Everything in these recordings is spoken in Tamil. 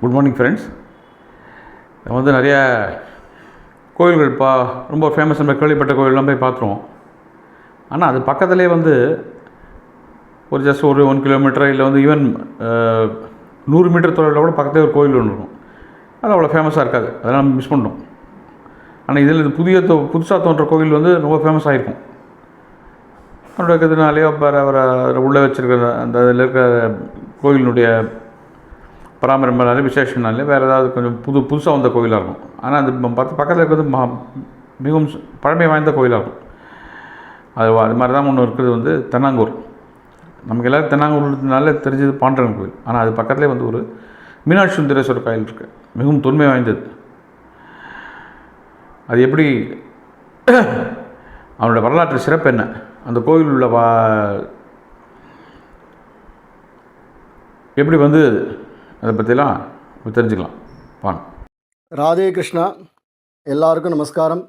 Good morning friends. நிறைய கோயில்கள் ரொம்ப ஃபேமஸ் நம்ம கேள்விப்பட்ட கோயிலெலாம் போய் பார்த்துருவோம். ஆனால் அது பக்கத்துலேயே ஒரு ஜஸ்ட் ஒரு 1 கிலோமீட்டர் இல்லை ஈவன் 100 மீட்டர் தொலைவில் கூட பக்கத்துலேயே ஒரு கோயில் ஒன்று இருக்கும். அது அவ்வளோ ஃபேமஸாக இருக்காது, அதெல்லாம் நம்ம மிஸ் பண்ணிட்டோம். ஆனால் இதில் இது புதுசாக தோன்ற கோயில் ரொம்ப ஃபேமஸ் ஆகிருக்கும். அவரோட இருக்கிறதுனாலேயோ அவரை உள்ளே வச்சுருக்கிற அந்த இதில் இருக்கிற கோயிலினுடைய பராமரிப்புனாலே விசேஷனாலே வேறு ஏதாவது கொஞ்சம் புதுசாக வந்த கோயிலாக இருக்கும். ஆனால் அது பக்கத்தில் இருக்கிறது மிகவும் பழமை வாய்ந்த கோயிலாக இருக்கும். அது மாதிரி தான் ஒன்று இருக்கிறது தென்னாங்கூர். நமக்கு எல்லோரும் தென்னாங்கூர்னாலே தெரிஞ்சது பாண்டரங்கன் கோயில். ஆனால் அது பக்கத்துலேயே ஒரு மீனாட்சி சுந்தரேஸ்வரர் கோயில் இருக்குது, மிகவும் தொன்மை வாய்ந்தது. அது எப்படி அவனோட வரலாற்று சிறப்பு என்ன, அந்த கோயில் உள்ள எப்படி அதை பற்றிலாம் தெரிஞ்சுக்கலாம் வாங்க. ராதே கிருஷ்ணா. எல்லாருக்கும் நமஸ்காரம்.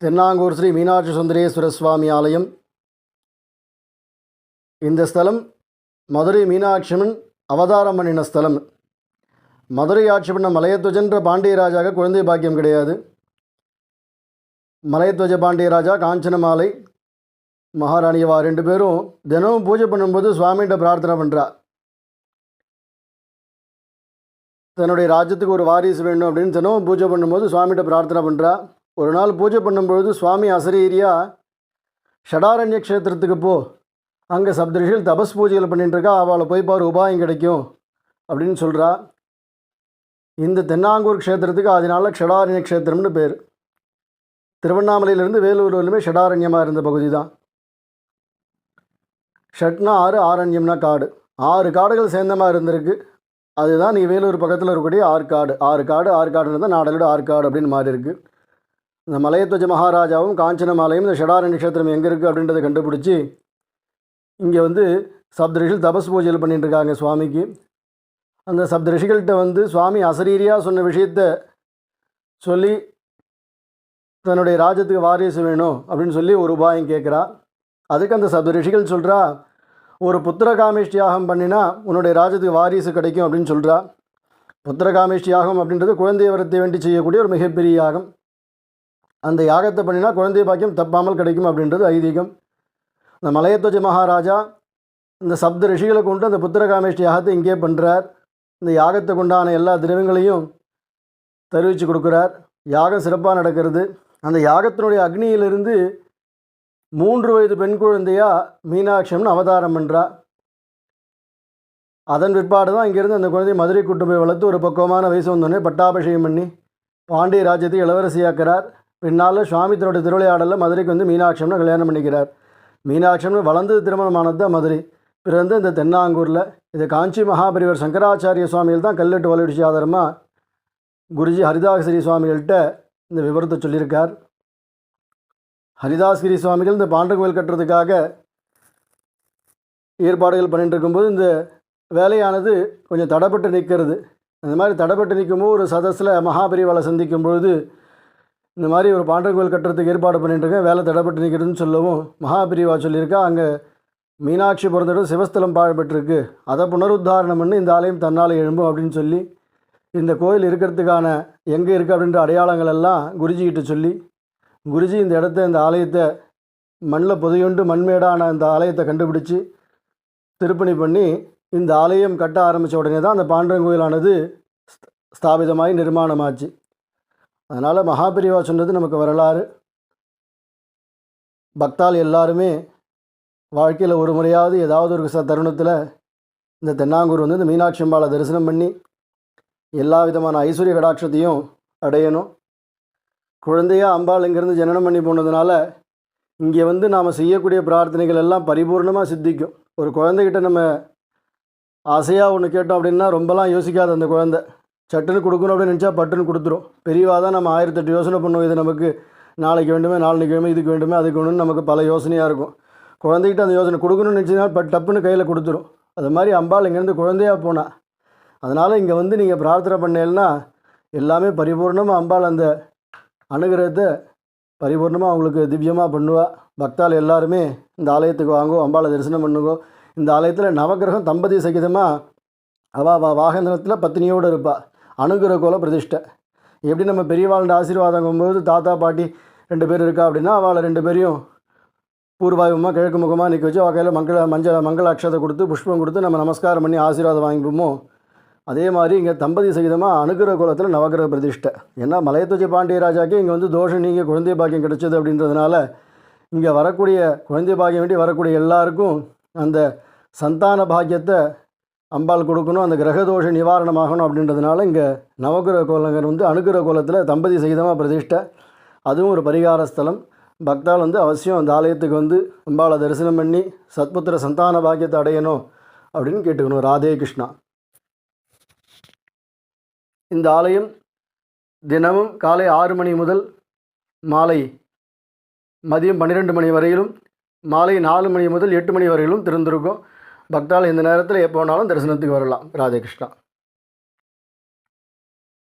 தென்னாங்கூர் ஸ்ரீ மீனாட்சி சுந்தரேஸ்வர சுவாமி ஆலயம். இந்த ஸ்தலம் மதுரை மீனாட்சியம்மன் அவதாரம் பண்ணின ஸ்தலம். மதுரை ஆட்சி பண்ண மலையத்வஜன்ற பாண்டியராஜாவுக்கு குழந்தை பாக்கியம் கிடையாது. மலையத்வஜ பாண்டியராஜா, காஞ்சனமாலை மகாராணியவா 2 பேரும் தினமும் பூஜை பண்ணும்போது சுவாமிகிட்ட பிரார்த்தனை பண்ணுறா, தன்னுடைய ராஜ்யத்துக்கு ஒரு வாரிசு வேணும் அப்படின்னு தினமும் பூஜை பண்ணும்போது சுவாமிகிட்ட பிரார்த்தனை பண்ணுறா. ஒரு நாள் பூஜை பண்ணும்பொழுது சுவாமி அசரீரியா ஷடாரண்ய க்ஷேத்திரத்துக்கு போ, அங்கே சப்தரிஷிகள் தபஸ் பூஜைகள் பண்ணிட்டுருக்கா, அவளை போய் பாரு, உபாயம் கிடைக்கும் அப்படின்னு சொல்கிறா. இந்த தென்னாங்கூர் க்ஷேத்திரத்துக்கு அதனால ஷடாரண்ய க்ஷேத்திரம்னு பேர். திருவண்ணாமலையிலேருந்து வேலூர் வரலுமே ஷடாரண்யமாக இருந்த பகுதி தான். ஷட்னா 6, ஆரண்யம்னா காடு. 6 காடுகள் சேர்ந்தமாக இருந்திருக்கு. அதுதான் நீ வேலூர் பக்கத்தில் இருக்கக்கூடிய ஆற்காடு. 6 காடுன்றது தான் நாடலோட ஆற்காடு அப்படின்னு மாறி இருக்குது. இந்த மலையத்வஜ மகாராஜாவும் காஞ்சனமாலையும் இந்த ஷடாரண்ய நட்சத்திரம் எங்கே இருக்குது அப்படின்றத கண்டுபிடிச்சி இங்கே சப்தரிஷிகள் தபஸ் பூஜைகள் பண்ணிட்டு இருக்காங்க சுவாமிக்கு. அந்த சப்தரிஷிகள்கிட்ட சுவாமி அசரீரியாக சொன்ன விஷயத்த சொல்லி தன்னுடைய ராஜ்யத்துக்கு வாரிசு வேணும் அப்படின்னு சொல்லி ஒரு உபாயம் கேட்குறா. அதுக்கு அந்த சப்தரிஷிகள் சொல்கிறா, ஒரு புத்திரகாமேஷ்டி யாகம் பண்ணினா உன்னுடைய ராஜ்யத்துக்கு வாரிசு கிடைக்கும் அப்படின்னு சொல்கிறா. புத்திரகாமேஷ்டி யாகம் அப்படின்றது குழந்தை வரத்தை வேண்டி செய்யக்கூடிய ஒரு மிகப்பெரிய யாகம். அந்த யாகத்தை பண்ணினா குழந்தை பாக்கியம் தப்பாமல் கிடைக்கும் அப்படின்றது ஐதீகம். இந்த மலையத்வஜ மகாராஜா இந்த சப்த ரிஷிகளை கொண்டு அந்த புத்திரகாமேஷ்டி யாகத்தை இங்கே பண்ணுறார். இந்த யாகத்தை கொண்டான எல்லா திரவங்களையும் தெரிவித்து கொடுக்குறார். யாகம் சிறப்பாக நடக்கிறது. அந்த யாகத்தினுடைய அக்னியிலிருந்து 3 வயது பெண் குழந்தையாக மீனாட்சியம்மன் அவதாரம் பண்ணுறா. அதன் பிற்பாடு தான் இங்கேருந்து அந்த குழந்தையை மதுரை கூட்டு போய் வளர்த்து ஒரு பக்குவமான வயசு வந்தோடனே பட்டாபிஷேகம் பண்ணி பாண்டிய ராஜ்யத்தை இளவரசியாக்கிறார். பின்னால் சுவாமி தன்னுடைய திருவிளையாடலில் மதுரைக்கு மீனாட்சியம்மனை கல்யாணம் பண்ணிக்கிறார். மீனாட்சியம்மன் வளர்ந்தது திருமணமானது தான் மதுரை. பிறந்து இந்த தென்னாங்கூரில் இது காஞ்சி மகாபரிவர் சங்கராச்சாரிய சுவாமிகள் தான் கல்வெட்டு வளர்ச்சி ஆதாரமாக குருஜி ஹரிதாசகிரி சுவாமிகள்கிட்ட இந்த விவரத்தை சொல்லியிருக்கார். ஹரிதாஸ்கிரி சுவாமிகள் இந்த பாண்டரங்கன் கோயில் கட்டுறதுக்காக ஏற்பாடுகள் பண்ணிட்டு இருக்கும்போது இந்த வேலையானது கொஞ்சம் தடைப்பட்டு நிற்கிறது. அந்த மாதிரி தடைப்பட்டு நிற்கும்போது ஒரு சதஸில் மகாபரிவாளை சந்திக்கும் பொழுது இந்த மாதிரி ஒரு பாண்டரங்கன் கோயில் கட்டுறதுக்கு ஏற்பாடு பண்ணிட்டுருக்கேன், வேலை தடைப்பட்டு நிற்கிறதுன்னு சொல்லவும் மகாபரிவா சொல்லியிருக்கா, அங்கே மீனாட்சி பிறந்த சிவஸ்தலம் பாழ்பட்டிருக்கு, அதை புனருத்தாரணம் பண்ணி இந்த ஆலயம் தன்னால் எழும்பும் அப்படின்னு சொல்லி இந்த கோயில் இருக்கிறதுக்கான எங்கே இருக்குது அப்படின்ற அடையாளங்கள் எல்லாம் குருஜிக்கிட்ட சொல்லி குருஜி இந்த ஆலயத்தை மண்ணில் புதையுண்டு மண்மேடான இந்த ஆலயத்தை கண்டுபிடிச்சி திருப்பணி பண்ணி இந்த ஆலயம் கட்ட ஆரம்பித்த உடனே தான் அந்த பாண்டரங்கன் கோயிலானது ஸ்தாபிதமாகி நிர்மாணமாச்சு. அதனால் மகாபரிவா சொன்னது நமக்கு வரலாறு. பக்தால் எல்லாருமே வாழ்க்கையில் ஒரு முறையாவது ஏதாவது ஒரு தருணத்தில் இந்த தென்னாங்கூர் இந்த மீனாட்சி அம்பாளை தரிசனம் பண்ணி எல்லா விதமான ஐஸ்வர்ய கடாட்சத்தையும் அடையணும். குழந்தையாக அம்பாள் இங்கேருந்து ஜனனம் பண்ணி போனதுனால இங்கே நாம் செய்யக்கூடிய பிரார்த்தனைகள் எல்லாம் பரிபூர்ணமாக சித்திக்கும். ஒரு குழந்தைகிட்ட நம்ம ஆசையாக ஒன்று கேட்டோம் அப்படின்னா ரொம்பலாம் யோசிக்காது அந்த குழந்தை. சட்டுன்னு கொடுக்கணும் அப்படின்னு நினச்சா பட்டுன்னு கொடுத்துரும். பெரியவாக தான் நம்ம 1008 யோசனை பண்ணுவோம், இது நமக்கு நாளைக்கு வேண்டுமே, நாளைக்கு வேணுமே, இதுக்கு வேண்டுமே, அதுக்கு வேணும்னு நமக்கு பல யோசனையாக இருக்கும். குழந்தைகிட்ட அந்த யோசனை கொடுக்கணும்னு நினச்சினா டப்புன்னு கையில் கொடுத்துரும். அது மாதிரி அம்பாள் இங்கேருந்து குழந்தையாக போனால், அதனால் இங்கே நீங்கள் பிரார்த்தனை பண்ணேன்னா எல்லாமே பரிபூர்ணமாக அம்பாள் அந்த அனுகிரகத்தை பரிபூர்ணமாக அவங்களுக்கு திவ்யமாக பண்ணுவாள். பக்தால் எல்லாருமே இந்த ஆலயத்துக்கு வாங்கோ, அம்பாளை தரிசனம் பண்ணுங்கோ. இந்த ஆலயத்தில் நவகிரகம் தம்பதி சகிதமாக அவள் வாகனத்தில் பத்தினியோடு இருப்பாள். அனுகிரக கோல பிரதிஷ்டை. எப்படி நம்ம பெரியவாளோட ஆசீர்வாதங்கும்போது தாத்தா பாட்டி 2 பேர் இருக்கா அப்படின்னா அவளை 2 பேரையும் பூர்வாயுமாக கிழக்கு முகமாக நிற்க வச்சு அவள் கையில் மங்கள அக்ஷதை கொடுத்து புஷ்பம் கொடுத்து நம்ம நமஸ்காரம் பண்ணி ஆசீர்வாதம் வாங்கிப்போமோ, அதே மாதிரி இங்கே தம்பதி சகிதமாக அனுகிரக கோலத்தில் நவகிரக பிரதிஷ்டை. ஏன்னா மலையத்துவஜ பாண்டியராஜாக்கே இங்கே வந்து தோஷம் நீங்க குழந்தை பாக்கியம் கிடைச்சது அப்படின்றதுனால இங்கே வரக்கூடிய குழந்தை பாக்கியம் வேண்டி வரக்கூடிய எல்லாருக்கும் அந்த சந்தான பாக்கியத்தை அம்பாள் கொடுக்கணும், அந்த கிரகதோஷ நிவாரணமாகணும் அப்படின்றதுனால இங்கே நவகிரக கோலங்கள் வந்து அனுகிரக கோலத்தில் தம்பதி சகிதமாக பிரதிஷ்டை. அதுவும் ஒரு பரிகார ஸ்தலம். பக்தால் வந்து அவசியம் அந்த ஆலயத்துக்கு வந்து அம்பாளை தரிசனம் பண்ணி சத்புத்திர சந்தான பாக்கியத்தை அடையணும் அப்படின்னு கேட்டுக்கணும். ராதே கிருஷ்ணா. இந்த ஆலயம் தினமும் காலை 6 மணி முதல் மாலை மதியம் 12 மணி வரையிலும், மாலை 4 மணி முதல் 8 மணி வரையிலும் திறந்திருக்கும். பக்தால் இந்த நேரத்தில் எப்போ வேணாலும் தரிசனத்துக்கு வரலாம். ராதே கிருஷ்ணா.